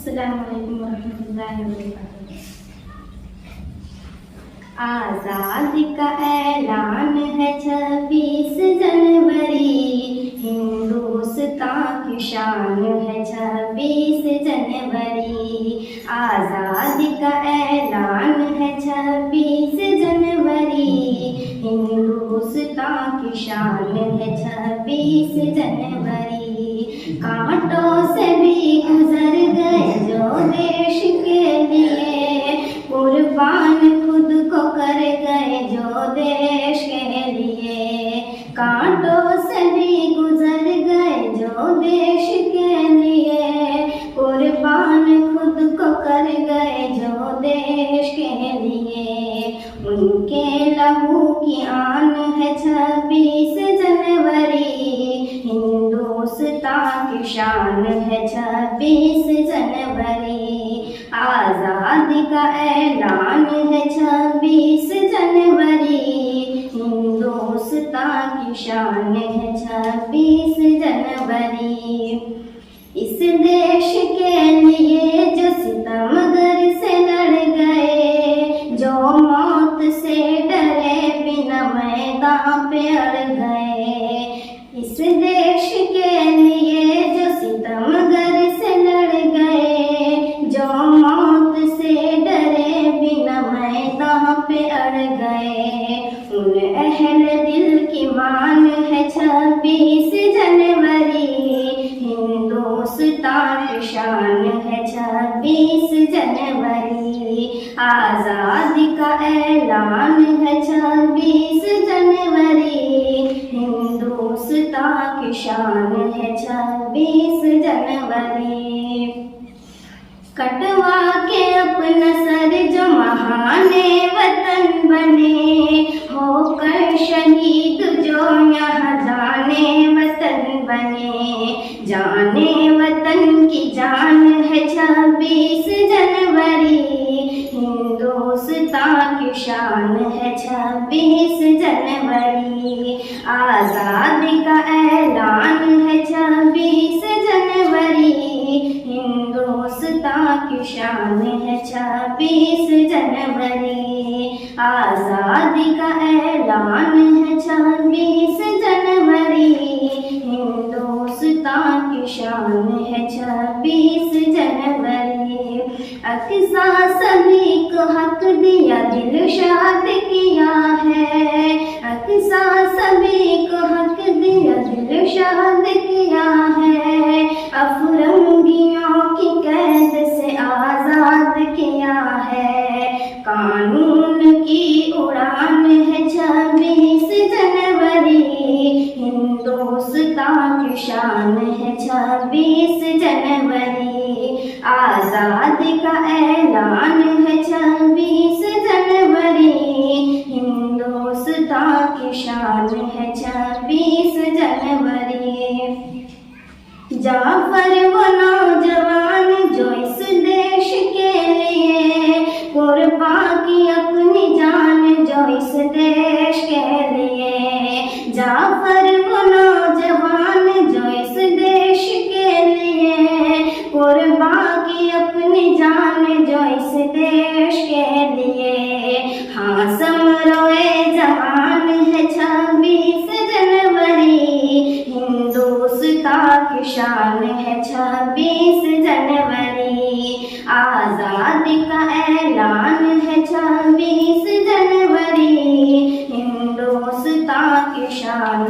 अस्सलाम वालेकुम रहमतुल्लाहि व बरकातुहू। आज़ादी का ऐलान है 26 जनवरी, हिंदुस्तान की शान है 26 जनवरी। आज़ादी का ऐलान है 26 जनवरी, हिंदुस्तान की शान है 26 जनवरी। कांटों से भी गुजर गए जो देश के लिए, कुर्बान खुद को कर गए जो देश के लिए। कांटों से भी गुजर गए जो देश के लिए, कुर्बान खुद को कर गए जो देश के लिए। उनके लहू की आन है 26 जनवरी, हिंदुस्तान की शान है 26 जनवरी। आज़ादी का ऐलान है 26 जनवरी, हिंदुस्तान की शान है 26 जनवरी। इस देश के लिए जो सितमगर से लड़ गए, जो मौत से डरे बिना मैदान पे अड़ गए। इस देश के लिए जो सितमगर से लड़ गए, जो मौत से डरे बिना मैदान पे अड़ गए। उन अहले दिल की मान है 26 जनवरी, हिंदुस्तान की शान है 26 जनवरी। आज़ादी का ऐलान है 26 जनवरी, हिंदुस्तान की शान है 26 जनवरी। कटवा के अपना सर जो महाने वतन बने, होकर शहीद जो यहाँ जाने वतन बने। जाने वतन की जान है 26 जनवरी, हिंदुस्तान की शान है 26 जनवरी। आज़ादी का ऐलान है 26 जनवरी, हिंदुस्तान की शान है 26 जनवरी। आज़ादी का ऐलान है 26 जनवरी, हिंदुस्तान की शान है 26 जनवरी। अक़सा सभी को हक दिया दिल शाद किया है, अक़सा सभी को हक दिया दिल शाद किया है। अफरंगियों की कैद से आज़ाद किया है। कानून की उड़ान है 26 जनवरी, हिंदुस्तान की शान है 26 जनवरी। आज़ादी का ऐलान है 26 जनवरी, हिंदुस्तान की शान है 26 जनवरी। जाफर वो नौजवान जो इस देश के लिए कुर्बान की अपनी जान, जो इस देश के लिए। जाफर वो नौजवान जो इस देश के लिए कुर्बान की अपनी जान, जो इस देश के लिए। हाँ समरोए जवान है 26 जनवरी, हिंदुस्तान की शान है 26 जनवरी। आज़ादी का ऐलान है 26 जनवरी, हिंदुस्तान की शान